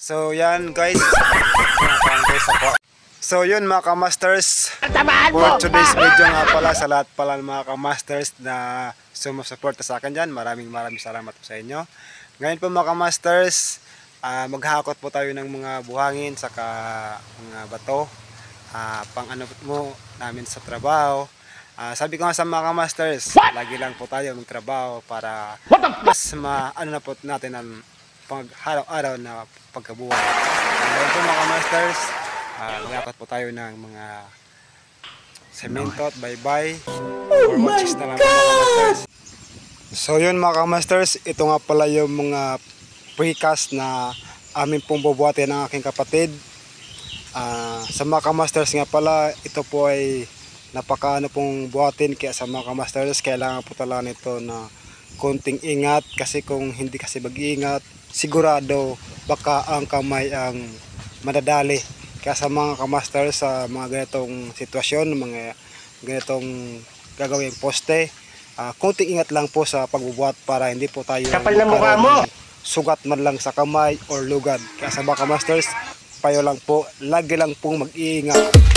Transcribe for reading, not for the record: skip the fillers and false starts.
So yan guys. So yun mga kamasters, for today's video nga pala sa lahat pala mga kamasters na sumusuporta sa akin dyan, maraming salamat po sa inyo. Ngayon po mga kamasters, maghahakot po tayo ng mga buhangin saka mga bato, pang ano mo namin sa trabaho. Sabi ko nga sa mga kamasters, lagi lang po tayo magtrabaho para mas ano na po natin ang pag-araw-araw na pagkabuhay. Ngayon po mga kamasters, maghahakot po tayo ng mga semento at baybay or watches na lang po mga kamasters. So yun mga kamasters, ito nga pala yung mga precast na amin pong bubuhatin ng aking kapatid. Sa mga kamasters nga pala, ito po ay napakaano pong buhatin, kaya sa mga kamasters kailangan po talaga nito na konting ingat, kasi kung hindi kasi mag-iingat sigurado baka ang kamay ang madadali. Kaya sa mga kamasters, sa mga ganitong sitwasyon, mga ganitong gagawing poste, konting ingat lang po sa pagbubuhat para hindi po tayo kapal na mukha mo, sugat man lang sa kamay or lugad. Kaya sa mga kamasters, payo lang po, lagi lang pong mag-iingat.